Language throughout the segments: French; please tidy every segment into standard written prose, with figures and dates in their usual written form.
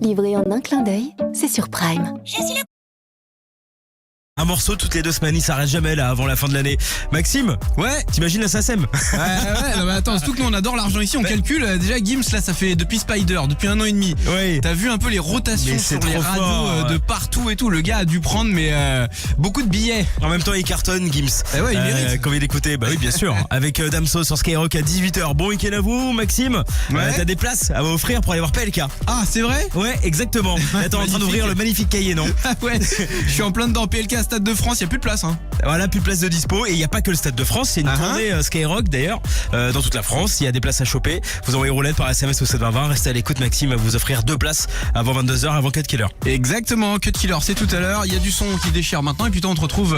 Livré en un clin d'œil, c'est sur Prime. Un morceau toutes les 2 semaines, il s'arrête jamais là avant la fin de l'année. Maxime, Ouais. t'imagines la SACEM? Ouais, non, mais attends, surtout que nous on adore l'argent ici, on calcule. Déjà Gims là ça fait depuis Spider, depuis 1 an et demi. Oui. T'as vu un peu les rotations Mais c'est sur les trop radios fort. de partout et tout. Le gars a dû prendre beaucoup de billets. En même temps, il cartonne, Gims. Eh ouais, il mérite. Quand il écoutait, bah oui, bien sûr. Avec Damso sur Skyrock à 18h. Bon week-end à vous, Maxime. Ouais. T'as des places à m'offrir pour aller voir PLK. Ah c'est vrai? Ouais, exactement. Là, t'es en train Magnifique. d'ouvrir le magnifique cahier, non? Ah ouais, je suis en plein dedans. PLK Stade de France, y a plus de place hein. Voilà, plus de place de dispo. Et il n'y a pas que le Stade de France, c'est une tournée Skyrock d'ailleurs, dans toute la France. Il y a des places à choper. Vous envoyez roulette par SMS au 72020. Restez à l'écoute, Maxime va vous offrir 2 places avant 22h, avant Cut Killer. Exactement, Cut Killer, c'est tout à l'heure. Il y a du son qui déchire maintenant et puis toi on te retrouve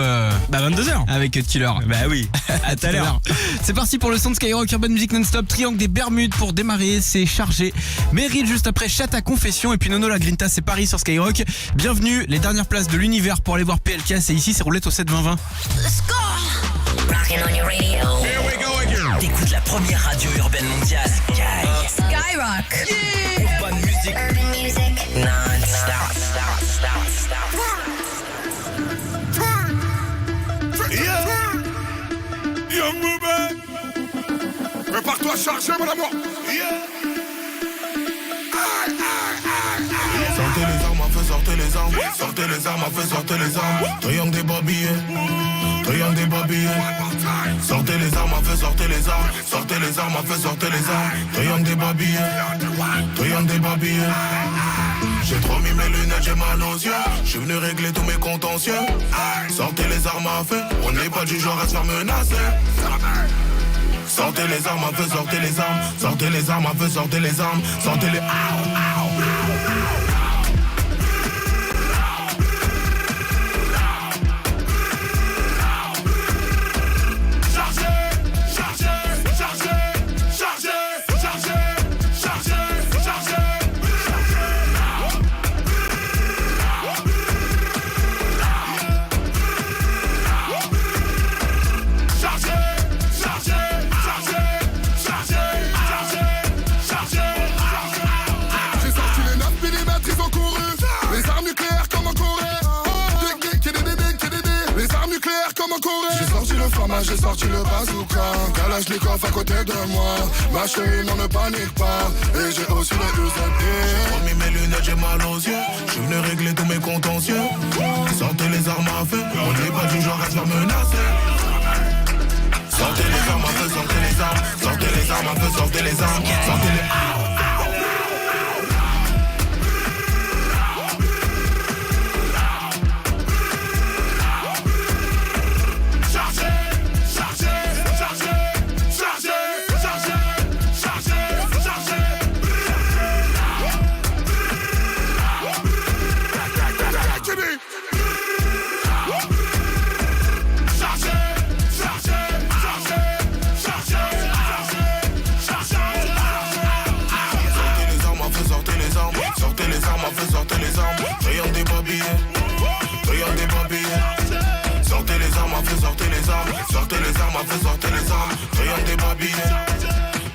22h. avec Cut Killer. Bah oui, à tout à l'heure. C'est parti pour le son de Skyrock Urban Music Non-Stop. Triangle des Bermudes pour démarrer, c'est chargé. Meryl juste après Chat à Confession et puis Nono la Grinta, c'est Paris sur Skyrock. Bienvenue, les dernières places de l'univers pour aller voir PLK, c'est ici, c'est roulette au 72020. Let's go! Rockin' on your radio. Here we go again. T'écoutes la première radio urbaine mondiale. Skyrock. Yeah. Urban music. Non-stop. Young Mouben, prépare-toi à charger mon amour. Sortez les armes, à feu, sortez les armes. Sortez les armes, à feu, sortez les armes. Triangle des babillets, triangle des babillets. Sortez les armes, à feu, sortez les armes. Sortez les armes, à feu, sortez les armes. Triangle des babillets, triangle des babillets. J'ai trop mis mes lunettes, j'ai mal aux yeux. J'suis venu régler tous mes contentieux. Sortez les armes à feu, on n'est pas du genre à se faire menacer. Sortez les armes à feu, sortez les armes. Sortez les armes à feu, sortez les armes. Sortez les... J'ai sorti le bazooka, Kalachnikov à côté de moi. Ma chérie, non ne panique pas. Et j'ai aussi le UZP. J'ai remis mes lunettes, j'ai mal aux yeux. J'suis venu régler tous mes contentieux. Sortez les armes à feu, on n'est pas du genre à se faire menacer. Sortez les armes à feu, sortez les armes. Sortez les armes à feu, sortez les armes. Sortez les... Sortez les armes, triangle des babillets, triangle des babillets. Sortez les armes, à feu, sortez les armes. Sortez les armes, à feu, sortez les armes. Triangle des babillets,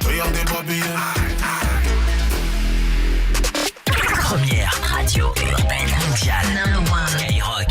triangle des babillets. Première radio urbaine mondiale. Skyrock.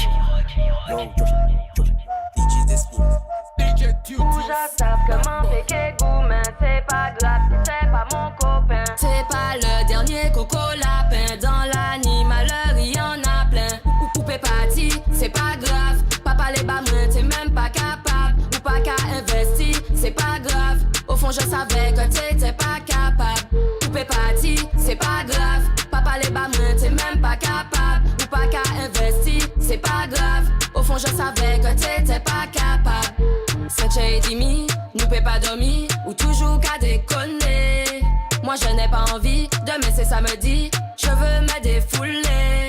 Déjà savent comment péquer goût, mais c'est pas grave, c'est pas mon copain. C'est pas le dernier coco lapin. Dans l'animaleur, il y en a plein. Ou poupée party, c'est pas grave. Papa les bas mains, t'es même pas capable. Ou pas qu'à investir, c'est pas grave. Au fond, je savais que t'étais pas capable. Poupée party, c'est pas grave. Papa les bas mains, t'es même pas capable. Ou pas qu'à investir, c'est pas grave. Au fond, je savais que t'étais pas capable. Cette dimi, nous peut pas dormir ou toujours qu'à déconner. Moi je n'ai pas envie de me laisser samedi. Je veux me défouler.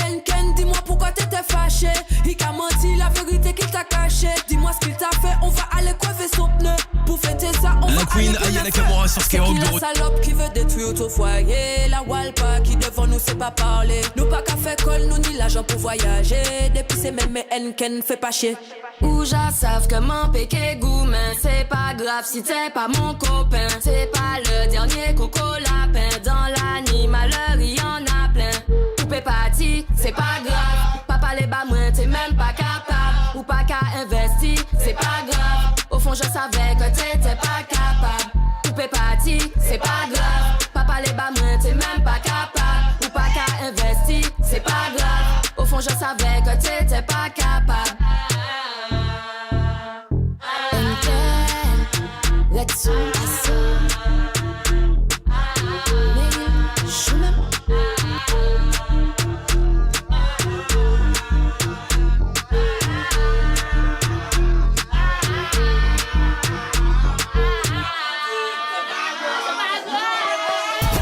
Enken, dis-moi pourquoi t'étais fâché. Il t'a menti la vérité qu'il t'a caché. Dis-moi ce qu'il t'a fait, on va aller coiffer son pneu. Pour fêter ça, on La va Queen, aller Aya Nakamura sur Skyrock de la salope qui veut détruire ton foyer. La Walpa qui devant nous sait pas parler. Nous pas qu'à faire colle, nous ni l'argent pour voyager. Depuis c'est même Enken, fait pas chier. Ou já savent comment péquer goût, mais c'est pas grave si t'es pas mon copain. C'est pas le dernier coco lapin. Dans l'animaleur, il y en a plein. c'est pas grave. Papa les bas moins, t'es même pas capable. Ou pas qu'à investir, c'est pas grave. Au fond je savais que t'étais pas capable. Coupé parti, c'est pas grave. Papa les bas moins, t'es même pas capable. Ou pas qu'à investir, c'est pas grave. Au fond je savais que t'étais pas capable. Let's go.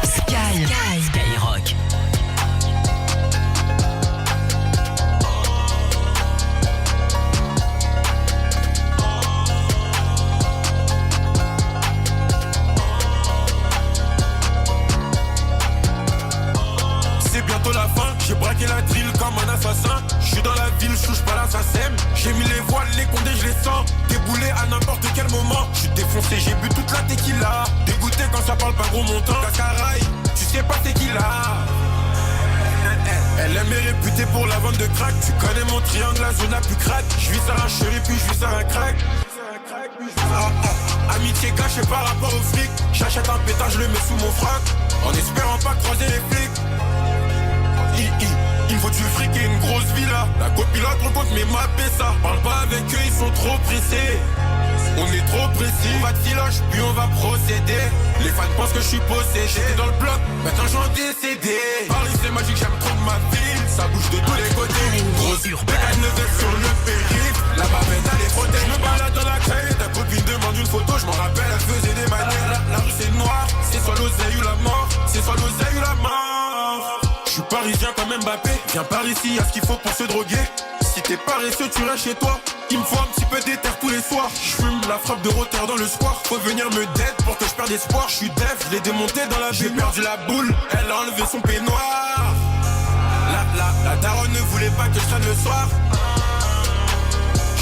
Skyrock. C'est bientôt la fin, j'ai braqué la drill comme un assassin. J'suis dans la ville, j'touche pas l'assassin. J'ai mis les voiles, les condés, je les sens. Déboulé à n'importe quel moment. J'suis défoncé, j'ai bu toute la tequila. Dégoûté quand ça parle pas gros montant. Cascaraï, tu sais pas c'est qui là. Elle aime est réputée pour la vente de crack. Tu connais mon triangle, la zone la plus crack. J'vis ça un chéri, puis j'vis ça un crack. Amitié cachée par rapport au fric. J'achète un pétard, je le mets sous mon frac. En espérant pas croiser les flics. Il me faut du fric et une grosse villa. La copilote rencontre mes mappés ça. Parle pas avec eux, ils sont trop pressés. On est trop précis, on va de filoche, puis on va procéder. Les fans pensent que je suis possédé. J'étais dans le bloc, maintenant j'en décédé. Paris c'est magique, j'aime trop ma ville. Ça bouge de tous les côtés. Grosse urbaine, 9 sur le périph'. La bavette elle est frottée. Je me balade dans la caille, ta copine demande une photo. Je m'en rappelle, elle faisait des manières. La rue c'est noir, c'est soit l'oseille ou la mort. C'est soit l'oseille ou la mort. Je suis parisien comme Mbappé. Viens par ici, y'a ce qu'il faut pour se droguer. Si t'es paresseux, tu restes chez toi. Il me faut un petit peu d'éther tous les soirs. J'fume la frappe de rotter dans le square. Faut venir me dead pour que je perde espoir. J'suis def, je l'ai démonté dans la vie. J'ai perdu la boule, elle a enlevé son peignoir. La daronne ne voulait pas que je traîne le soir.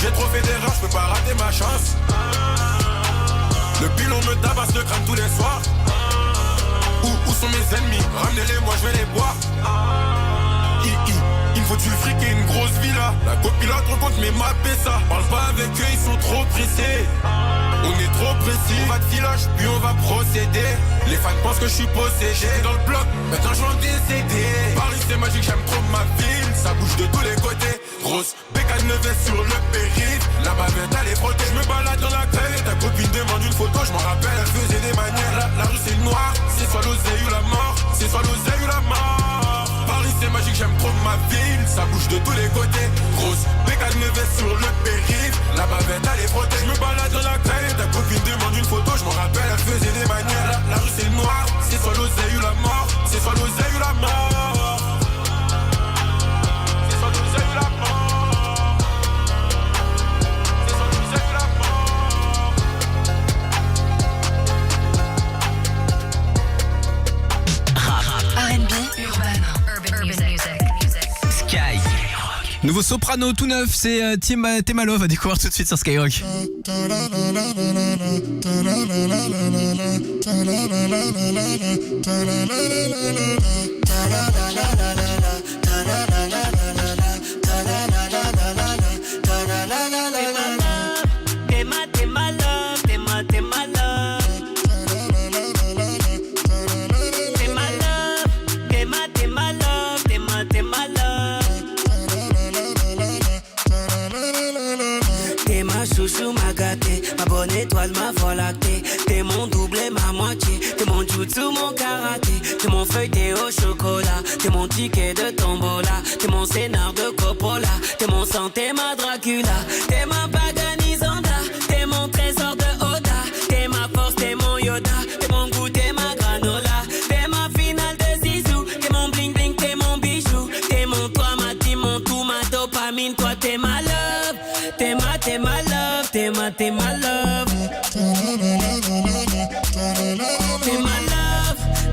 J'ai trop fait d'erreurs, je peux pas rater ma chance. Le pilon me tabasse le crâne tous les soirs. Où sont mes ennemis? Ramenez-les, moi je vais les boire. Il me faut du fric et une grosse villa. La copilote rencontre mes mappés ça. Parle pas avec eux, ils sont trop pressés. On est trop précis. On va de filoche, puis on va procéder. Les fans pensent que je suis possédé. J'étais dans le bloc, maintenant j'en décédé. Paris c'est magique, j'aime trop ma ville. Ça bouge de tous les côtés. Grosse bécane 9 sur le périph'. La bavette elle est frottée. Je me balade dans la caille. Ta copine demande une photo, je m'en rappelle, elle faisait des manières. La rue c'est noir, c'est soit l'oseille ou la mort. C'est soit l'oseille ou la mort. Paris c'est magique, j'aime trop ma ville. Ça bouge de tous les côtés. Grosse bécane 9 sur le périph'. La bavette elle est frottée. Je me balade dans la caille. Ta copine demande une photo, je m'en rappelle, elle faisait des manières. La rue c'est noir, c'est soit l'oseille ou la mort. C'est soit l'oseille ou la mort. C'est soit l'oseille ou la mort. C'est soit l'oseille ou la mort. R&B, urban music. Sky. Nouveau soprano tout neuf, c'est Temalov à découvrir tout de suite sur Skyrock. Chouchou ma gâté, ma bonne étoile, ma voie lactée. T'es mon double et ma moitié. T'es mon jutsu, mon karaté. T'es mon feuilleté au chocolat. T'es mon ticket de tombola. T'es mon scénar de Coppola. T'es mon sang, t'es ma Dracula. T'es ma Paganisanda. T'es mon trésor de Oda. T'es ma force, t'es mon Yoda. T'es mon goût, t'es ma granola. T'es ma finale de Zizou. T'es mon bling bling, t'es mon bijou. T'es mon toi, ma team, mon tout, ma dopamine. Toi, t'es ma love. T'es ma love. T'es ma love. T'es ma love.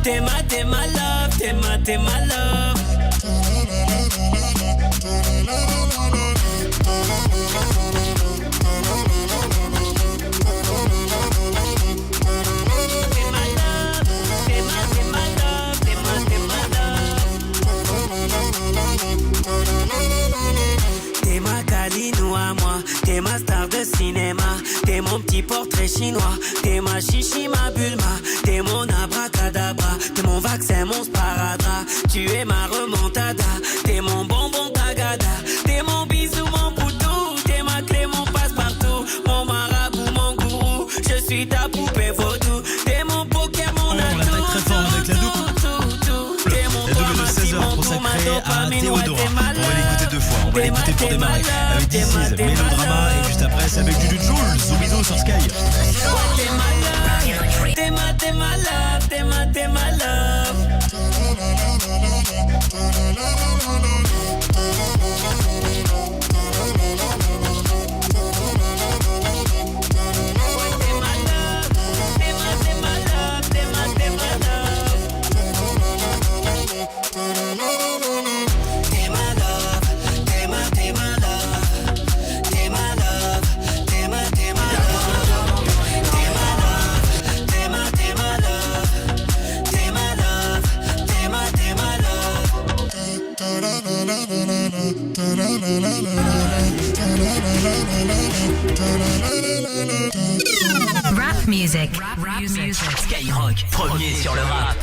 T'es ma love. T'es ma love. t'es ma star de cinéma. T'es mon petit portrait chinois. T'es ma chichi, ma bulma. T'es mon abracadabra. T'es mon vaccin, mon sparadrap. Tu es ma remontada. T'es mon bonbon tagada. T'es mon bisou, mon boutou. T'es ma clé, mon passe-partout. Mon marabout, mon gourou. Je suis ta poupée vaudou. T'es mon poker, mon atout. On l'attaque très fort avec la double. La double de 16h consacrée à Théodora. On va l'écouter deux fois. On va l'écouter pour démarrer avec This Is Mélodrama et juste après c'est avec Juju Jules. Bisous sur Sky. T'es ma love, t'es ma love. Rap music. Rap music. Skyrock, premier sur le rap.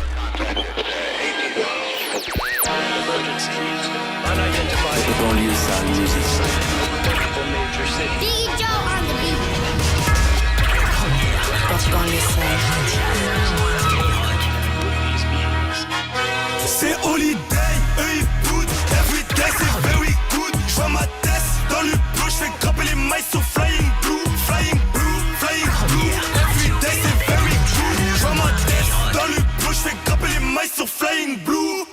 C'est holiday, eux ils boudent. Everyday c'est very good. J'vois ma tête dans le bleu, j'fais grimper les mailles sur flying blue. Flying blue, flying blue. Everyday c'est very good. J'vois ma tête dans le bleu, j'fais grimper les mailles sur flying blue.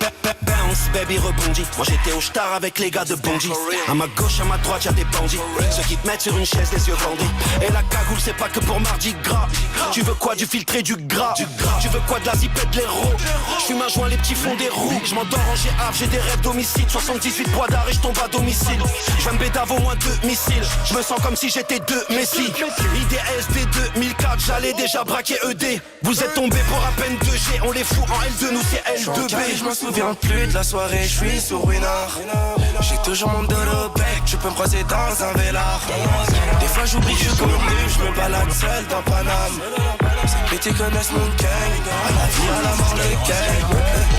Bounce, baby rebondit. Moi j'étais au star avec les gars de Bondy. À ma gauche, à ma droite, y'a des bandits. Ceux qui te mettent sur une chaise, les yeux bandés. Et la cagoule, c'est pas que pour mardi gras. Tu veux quoi, du filtré, du gras. Tu veux quoi, de la zipette, de l'héros. J'fume un joint, les petits fonds des roues. J'm'endors en GAF, j'ai des rêves d'homicide. 78 poids d'art et j'tombe à domicile. J'vais me bédave au moins 2 missiles. J'me sens comme si j'étais 2 Messi. IDSD 2004, j'allais déjà braquer ED. Vous êtes tombés pour à peine 2G. On les fout en L2, nous c'est L2B. Je me souviens plus de la soirée, je suis sur Winard. J'ai toujours mon dos au bec, tu peux me croiser dans un vélard. Des fois j'oublie que je suis connu, je me balade seul dans Paname. Ces petits connaissent mon gang, à la vie, à la mort, le gang.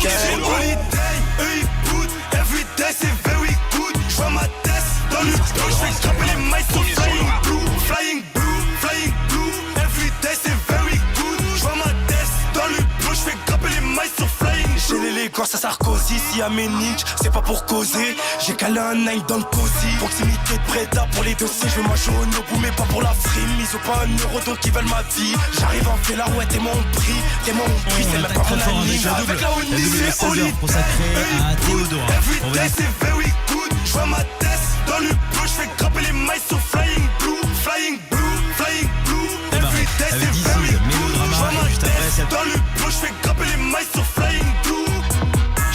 C'est holiday, eux ils boudent. Everyday c'est very good. J'vois ma tête dans le bleu, j'fais grimper les mailles sur flying blue. Flying blue, flying blue. Everyday c'est very good. J'vois ma tête dans le bleu, j'fais grimper les mailles sur flying blue. J'ai l'élégance à Sarkozy, si à Ménich, c'est pas pour causer. J'ai calé un nine dans le cosy. Proximité de Breda pour les dossiers, je veux ma jaune au bout mais pas pour la frime. Ils ont pas un euro donc ils veulent ma vie. J'arrive en fait la ouais, t'es mon prix. T'es mon prix, c'est même pas mon ami. Avec la La double de 16h consacrée à Théodora. On va Everyday c'est very good. J'vois ma tête dans le bleu, j'fais grimper les mailles sur flying blue. Flying blue, flying blue. Everyday avec This c'est very Is good. Mélodrama J'vois et ma juste après tête c'est dans le bleu, j'fais grimper les mailles sur flying blue.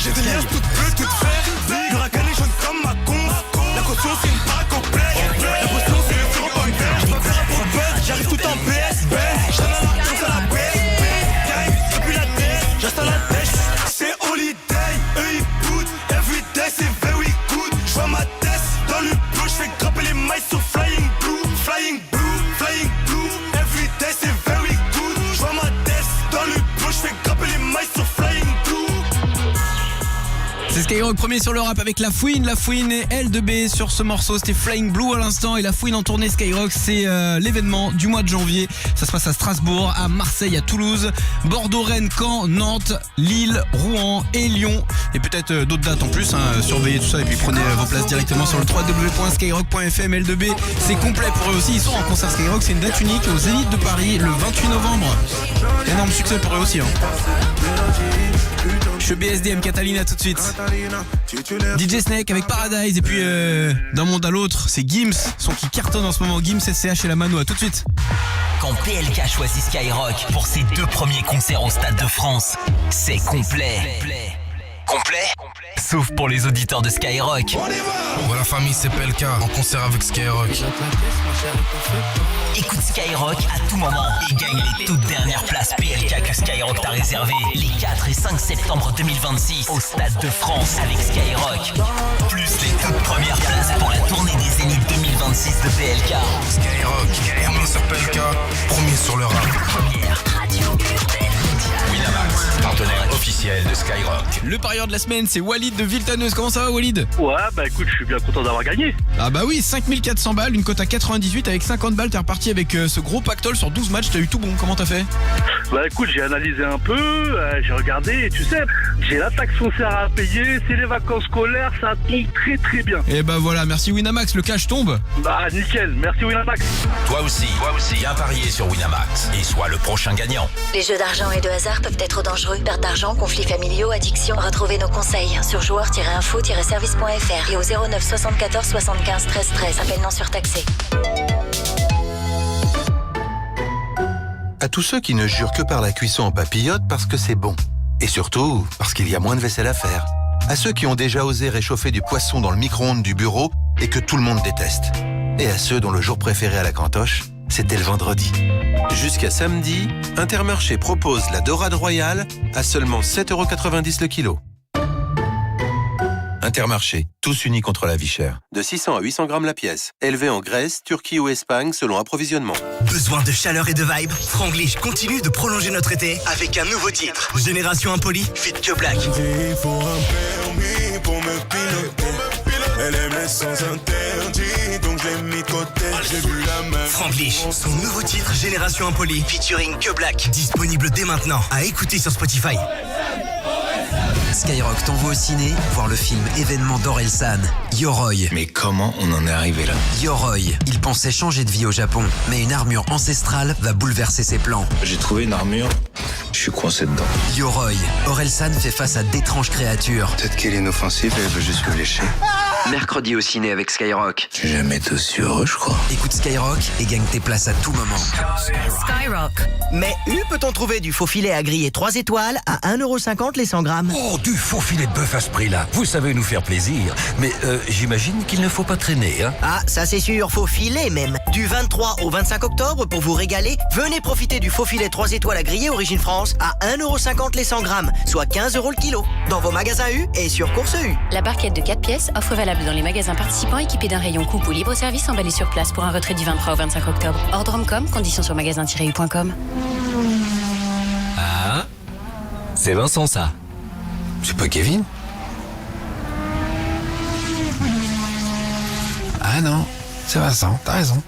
J'ai des liasses toutes bleues, toutes vertes. Huracan et jaune comme ma con. La caution c'est une baraque complète. L'impression c'est le sur un verre. J'dois faire un prophète, j'arrive tout en PS. J'en ai la comme ça la baisse. Gang, depuis la tête, j'installe la tête. C'est holiday, eux ils boudent. Everyday c'est very good. J'vois ma tête dans le bleu, j'fais grimper les mailles sur flying blue. Flying blue, flying blue. Everyday c'est very good. J'vois ma tête dans le bleu, j'fais grimper les mailles sur flying blue. C'est Skyrock premier sur le rap avec La Fouine et L2B sur ce morceau. C'était Flying Blue à l'instant et La Fouine en tournée Skyrock. C'est l'événement du mois de janvier. Ça se passe à Strasbourg, à Marseille, à Toulouse, Bordeaux, Rennes, Caen, Nantes, Lille, Rouen et Lyon. Et peut-être d'autres dates en plus, hein. Surveillez tout ça et puis prenez vos places directement sur le www.skyrock.fm. L2B, c'est complet pour eux aussi. Ils sont en concert Skyrock. C'est une date unique au Zénith de Paris le 28 novembre. Énorme succès pour eux aussi, hein. Je suis BSDM Catalina tout de suite. DJ Snake avec Paradise. Et puis d'un monde à l'autre, c'est Gims, son qui cartonne en ce moment. Gims, SCH et la Manoa. Tout de suite. Quand PLK choisit Skyrock pour ses 2 premiers concerts au Stade de France, c'est complet. Complet? Sauf pour les auditeurs de Skyrock. Voilà famille, c'est PLK en concert avec Skyrock. Écoute Skyrock à tout moment et gagne les toutes dernières places PLK que Skyrock t'a réservées les 4 et 5 septembre 2026 au Stade de France avec Skyrock. Plus les toutes premières places pour la tournée des Zénith 2026 2026 de PLK. Skyrock, premier sur PLK, premier sur le rap. Première radio urbaine mondiale. Winamax, partenaire officiel de Skyrock. Le parieur de la semaine, c'est Walid de Villetaneuse. Comment ça va, Walid? Ouais, bah écoute, je suis bien content d'avoir gagné. Ah bah oui, 5400 balles, une cote à 98 avec 50 balles. T'es reparti avec ce gros pactole sur 12 matchs. T'as eu tout bon. Comment t'as fait? Bah écoute, j'ai analysé un peu, j'ai regardé et tu sais, j'ai la taxe foncière à payer, c'est les vacances scolaires, ça tombe très très bien. Et bah voilà, merci Winamax, le cash tombe. Bah nickel, merci Winamax. Toi aussi, viens parier sur Winamax et sois le prochain gagnant. Les jeux d'argent et de hasard peuvent être dangereux. Perte d'argent, conflits familiaux, addiction. Retrouvez nos conseils sur joueurs-info-service.fr et au 09 74 75 13 13. Appel non surtaxé. À tous ceux qui ne jurent que par la cuisson en papillote parce que c'est bon. Et surtout, parce qu'il y a moins de vaisselle à faire. À ceux qui ont déjà osé réchauffer du poisson dans le micro-ondes du bureau et que tout le monde déteste. Et à ceux dont le jour préféré à la cantoche, c'était le vendredi. Jusqu'à samedi, Intermarché propose la dorade royale à seulement 7,90€ le kilo. Intermarché, tous unis contre la vie chère. De 600 à 800 grammes la pièce. Élevé en Grèce, Turquie ou Espagne selon approvisionnement. Besoin de chaleur et de vibe? Franglish continue de prolonger notre été avec un nouveau titre. Génération Impolie, Fit Que Black. Il faut un permis pour me piloter. Elle aime les sens interdits, donc je l'ai mis de côté. J'ai vu la main. Franglish, son nouveau titre Génération Impolie, featuring Que Black. Disponible dès maintenant, à écouter sur Spotify. Skyrock t'envoie au ciné voir le film événement d'Orelsan, Yoroi. Mais comment on en est arrivé là? Yoroi, il pensait changer de vie au Japon, mais une armure ancestrale va bouleverser ses plans. J'ai trouvé une armure, je suis coincé dedans. Yoroi, Orelsan fait face à d'étranges créatures. Peut-être qu'elle est inoffensive, elle veut juste me lécher. Mercredi au ciné avec Skyrock. J'ai jamais été aussi heureux, je crois. Écoute Skyrock et gagne tes places à tout moment. Skyrock. Mais peut-on trouver du faux filet à griller 3 étoiles à 1,50€ les 100 grammes? Oh, du faux filet de bœuf à ce prix-là. Vous savez nous faire plaisir. Mais j'imagine qu'il ne faut pas traîner, hein? Ah, ça c'est sûr, faux filet même. Du 23 au 25 octobre, pour vous régaler, venez profiter du faux filet 3 étoiles à griller Origine France à 1,50€ les 100 grammes, soit 15€ le kilo. Dans vos magasins U et sur Course U. La barquette de 4 pièces, offre valable dans les magasins participants équipés d'un rayon coupe ou libre-service emballé sur place pour un retrait du 23 au 25 octobre. Ordre.com, conditions sur magasin-u.com. Ah, c'est Vincent ça. C'est pas Kevin? Ah non, c'est Vincent, t'as raison.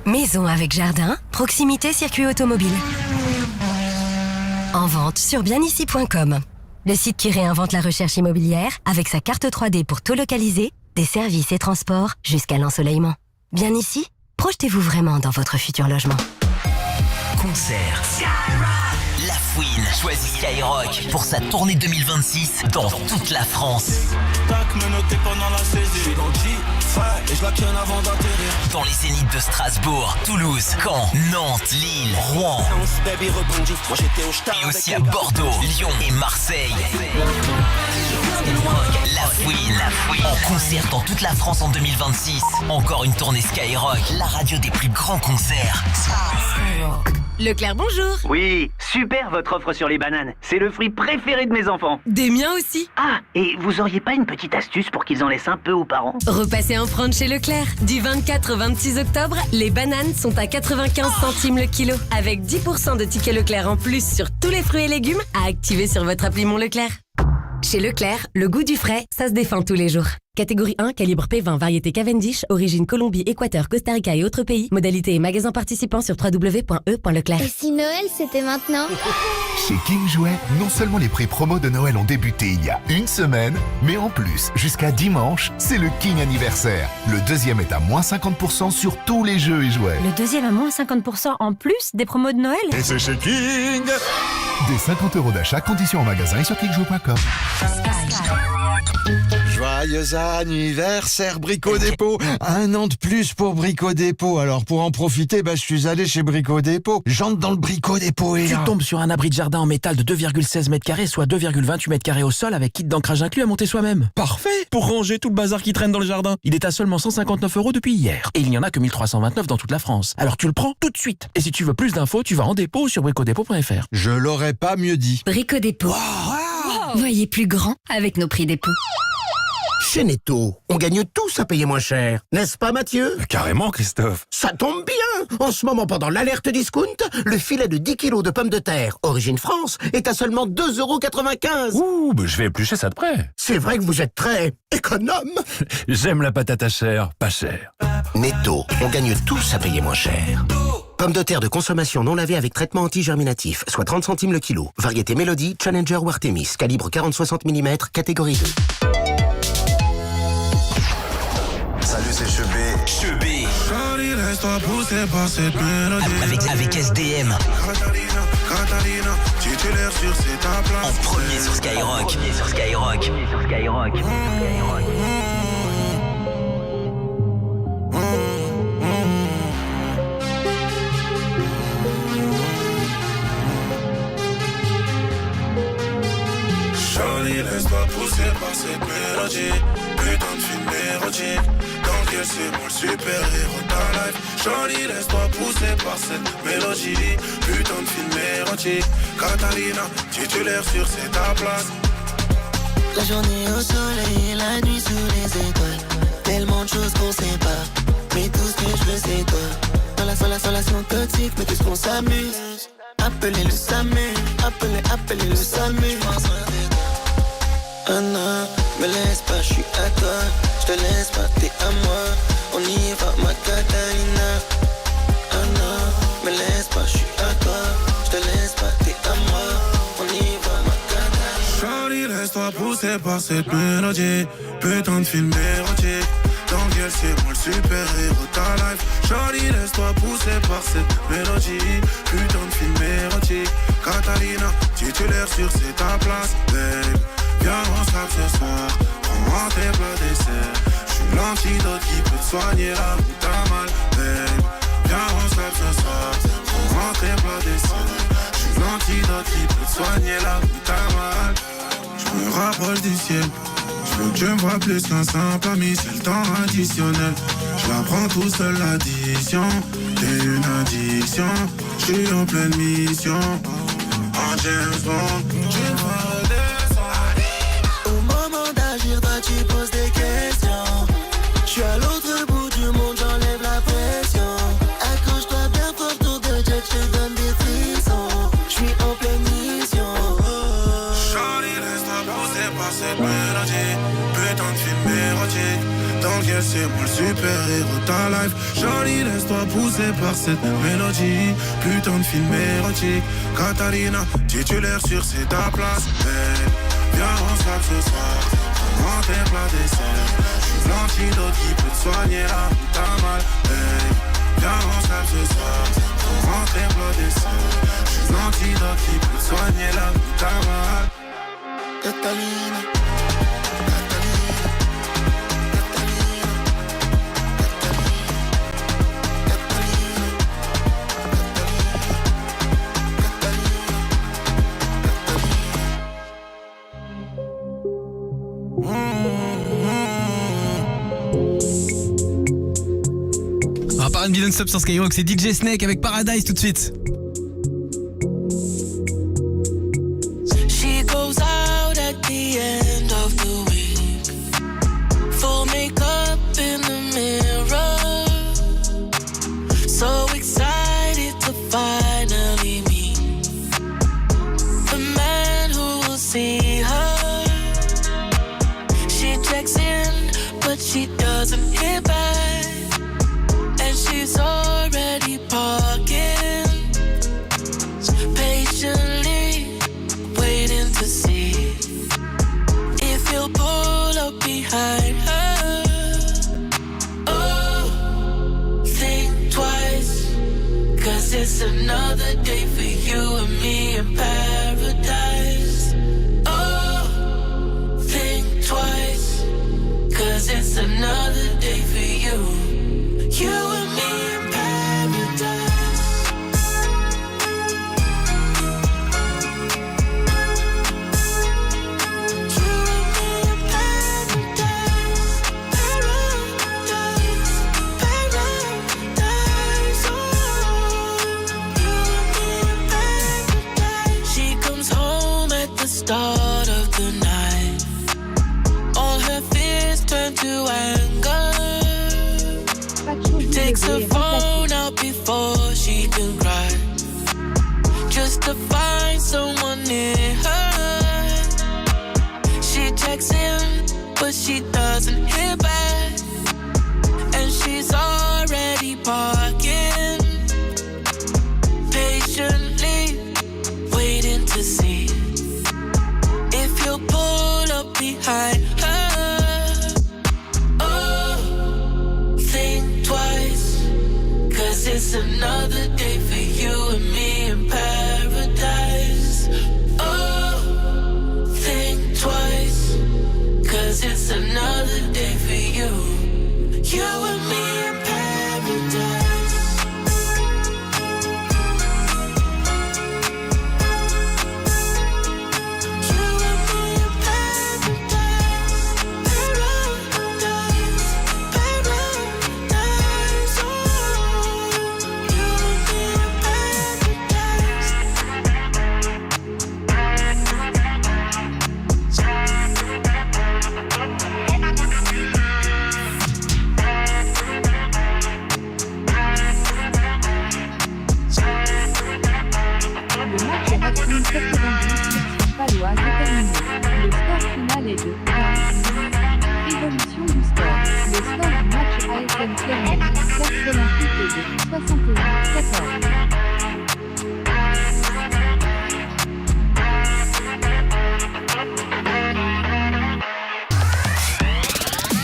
Maison avec jardin, proximité circuit automobile. En vente sur bienici.com. Le site qui réinvente la recherche immobilière avec sa carte 3D pour tout localiser, des services et transports jusqu'à l'ensoleillement. Bien ici, projetez-vous vraiment dans votre futur logement. Concert. La Fouine choisit Skyrock pour sa tournée 2026 dans toute la France. Dans les zéniths de Strasbourg, Toulouse, Caen, Nantes, Lille, Rouen. Et aussi à Bordeaux, Lyon et Marseille. La Fouine en concert dans toute la France en 2026. Encore une tournée Skyrock, la radio des plus grands concerts. Leclerc, bonjour. Oui, super votre offre sur les bananes. C'est le fruit préféré de mes enfants. Des miens aussi. Ah, et vous auriez pas une petite astuce pour qu'ils en laissent un peu aux parents? Repassez en front chez Leclerc. Du 24 au 26 octobre, les bananes sont à 95 centimes le kilo. Avec 10% de tickets Leclerc en plus sur tous les fruits et légumes à activer sur votre appli Mon Leclerc. Chez Leclerc, le goût du frais, ça se défend tous les jours. Catégorie 1, calibre P20, variété Cavendish, origine Colombie, Équateur, Costa Rica et autres pays. Modalité et magasins participants sur www.e.leclerc. Et si Noël, c'était maintenant? Chez King Jouet, non seulement les prix promos de Noël ont débuté il y a une semaine, mais en plus, jusqu'à dimanche, c'est le King anniversaire. Le deuxième est à moins 50% sur tous les jeux et jouets. Le deuxième à moins 50% en plus des promos de Noël? Et c'est chez King! Des 50€ d'achat, conditions en magasin et sur kingsjouet.com. Joyeux anniversaire Brico Dépôt. 1 an de plus pour Brico Dépôt. Alors pour en profiter, je suis allé chez Brico Dépôt. J'entre dans le Brico Dépôt et tu là... tombes sur un abri de jardin en métal de 2,16 m², soit 2,28 m² au sol avec kit d'ancrage inclus à monter soi-même. Parfait pour ranger tout le bazar qui traîne dans le jardin. Il est à seulement 159€ depuis hier. Et il n'y en a que 1329 dans toute la France. Alors tu le prends tout de suite. Et si tu veux plus d'infos, tu vas en dépôt sur bricodépôt.fr. Je l'aurais pas mieux dit. Brico Dépôt. Voyez plus grand avec nos prix dépôt. Chez Netto, on gagne tous à payer moins cher. N'est-ce pas, Mathieu? Carrément, Christophe. Ça tombe bien. En ce moment, pendant l'alerte discount, le filet de 10 kilos de pommes de terre, origine France, est à seulement 2,95 €. Ouh, je vais éplucher ça de près. C'est vrai que vous êtes très économe. J'aime la patate à chair, pas cher. Netto, on gagne tous à payer moins cher. Pommes de terre de consommation non lavées avec traitement anti-germinatif, soit 30 centimes le kilo. Variété Mélodie, Challenger ou Artemis, calibre 40-60 mm, catégorie 2. Salut, c'est Chebé. Chebé. Charlie, laisse-toi pousser par cette mélodie. Avec SDM. Catalina, titulaire sur cette place. En premier sur Skyrock. Charlie, laisse-toi pousser par cette mélodie. Putain de film érotique. Dans lequel c'est moi le super-héros de ta life. Charlie, laisse-toi pousser par cette mélodie. Putain de film érotique. Catalina, titulaire sur c'est ta place. La journée au soleil, la nuit sous les étoiles. Tellement de choses qu'on sait pas. Mais tout ce que je veux c'est toi. Dans la relation toxique, mais qu'est-ce qu'on s'amuse. Appelez le SAMU, appelez le SAMU. Anna, me laisse pas, je suis à toi. Je te laisse pas, t'es à moi. On y va, ma Catalina. Anna, me laisse pas, je suis à toi. Je te laisse pas, t'es à moi. On y va, ma Catalina. Charlie, laisse-toi pousser par cette mélodie. Putain de film érotique. Dans lequel c'est moi le super-héros de ta life. Charlie, laisse-toi pousser par cette mélodie. Putain de film érotique. Catalina, titulaire sur c'est ta place, babe. Viens, on s'appe ce soir. Prends tes plats dessert. J'suis l'antidote qui peut te soigner là où t'as mal, babe. Viens, on s'appe ce soir. Prends tes plats dessert. J'suis l'antidote qui peut te soigner là où t'as mal. J'me rapproche du ciel. J'veux que tu me vois plus qu'un simple ami, c'est le temps additionnel. J'la tout seul l'addition. T'es une addiction. J'suis en pleine mission. En James Bond. Tu me vois redescendre. Au moment d'agir, toi tu poses des questions. J'suis à l'autre bout du monde, j'enlève la pression. Accroche-toi bien fort, tour de jet, j'te donne des frissons. J'suis en pleine mission. Charlie, laisse-toi pousser par cette mélodie. Putain de film érotique. Dans lequel c'est moi le super-héros de ta life. Charlie, laisse-toi pousser par cette mélodie. Putain de film érotique. Catalina, titulaire sur c'est ta place, babe. Viens, on s'appe ce soir. Prends tes plats dessert. J'suis l'antidote qui peut te soigner là où t'as mal, babe. Viens, on s'appe ce soir. Prends tes plats dessert. J'suis l'antidote qui peut te soigner là où t'as mal. Catalina. R&B non-stop sur Skyrock, c'est DJ Snake avec Paradise tout de suite. She goes out at the end of the week. Full makeup in the mirror. So excited to finally meet the man who will see her. She checks in, but she doesn't hear back. She's already parking, patiently waiting to see if you'll pull up behind her. Oh, think twice, 'cause it's another day for you and me in paradise. Oh, think twice, 'cause it's another day for you. You and me in paradise. You and me in paradise. Paradise. Paradise. Oh. You and me in paradise. She into anger. Takes her phone out before she can cry, just to find someone near her. She checks in, but she doesn't hear back, and she's already parking, patiently waiting to see if you'll pull up behind her. Oh, think twice, 'cause it's another day for you and me in paradise. Oh, think twice, 'cause it's another day for you, you and me in paradise. Palois déterminé. Le score final est de 1. Évolution du score. Le score du match ASM Clermont Cercle Olympique est de 61-14.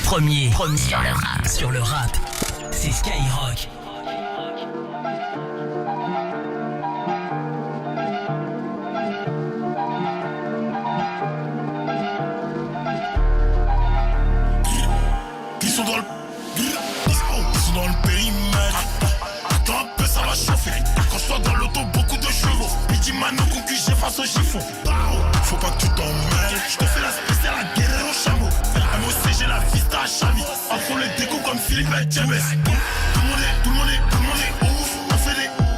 Premier sur le rap, c'est Skyrock. Ils sont dans le périmètre. Attends un peu, ça va chauffer. Quand je sois dans l'auto, beaucoup de chevaux. Midi Mano concu, j'ai face au chiffon. Faut pas que tu t'emmêles. Je te fais la spéciale à guérir au chameau. MOC, j'ai la vista à Chavi. Après le déco comme Philippe et James. Tout le monde est ouf. On fait des ouf.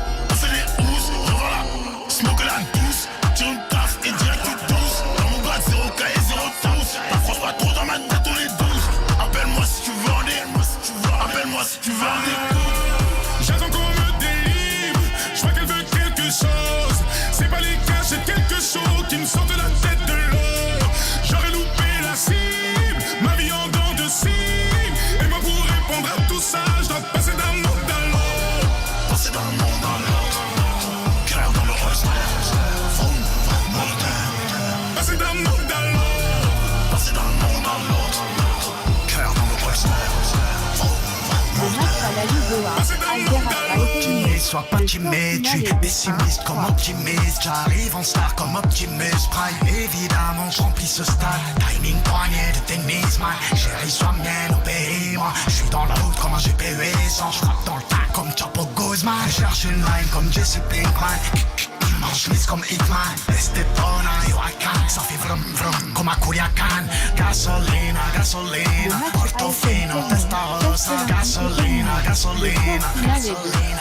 Revoilà, smoke la douce. Tire une taf et direct du 12. Dans mon grade, 0K et 0 tous. T'approches pas trop dans ma tête, on est 12. Appelle-moi si tu veux en appelle-moi si tu veux en écoute. J'attends qu'on me délivre. Je vois qu'elle veut quelque chose. C'est pas les caches, c'est quelque chose qui me sort de la tête de l'eau. J'aurais loupé la cible, ma vie en dents de cible. Et moi pour répondre à tout ça, je dois passer d'un monde à l'autre. Passer d'un monde à l'autre. Cœur dans le reste. Passer d'un monde à l'autre. Passer d'un monde à l'autre. Cœur dans le reste. Optimiste, sois pas timide, je suis pessimiste comme optimiste. J'arrive en star comme Optimus Prime. Évidemment, je remplis ce stade. Timing poignet de tennis, man. Chérie, sois mienne, obéis-moi. Je suis dans la route comme un GPU sans. Je frappe dans le tas comme Chapo Guzman. Je cherche une line comme Jesse Pinkman. Chemise comme Hitman, Estepona, Huracan, ça fait vrum vrum comme à Culiacan. Gasolina, gasolina, Portofino, Testarossa. Gasolina, gasolina, gasolina,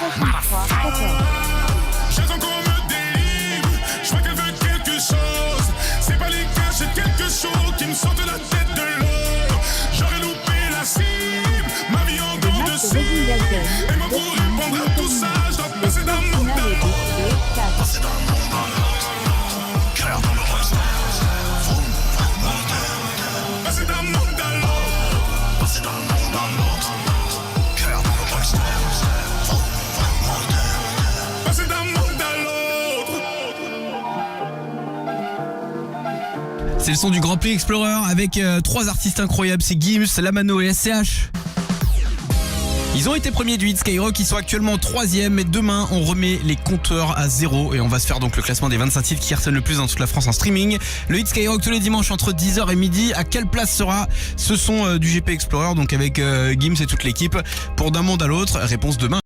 j'attends qu'on me délivre. Je vois qu'elle veut quelque chose. C'est pas les caches, c'est quelque chose qui me sort de la tête de l'eau. J'aurais loupé la cible, ma vie en dents de cible. Et moi pour répondre à tout ça, je dois passer d'un monde à l'autre. Passer d'un monde à l'autre. Cœur dans le reste. Passer d'un monde à l'autre. Passer d'un monde à l'autre. Cœur dans le reste. Passer d'un monde à l'autre. C'est le son du Grand Prix Explorer avec 3 artistes incroyables, c'est Gims, Lamano et SCH. Ils ont été premiers du hit Skyrock, ils sont actuellement 3e et demain on remet les compteurs à 0 et on va se faire donc le classement des 25 titres qui cartonnent le plus dans toute la France en streaming. Le hit Skyrock tous les dimanches entre 10h et midi. À quelle place sera ce son du GP Explorer, donc avec Gims et toute l'équipe pour d'un monde à l'autre? Réponse demain.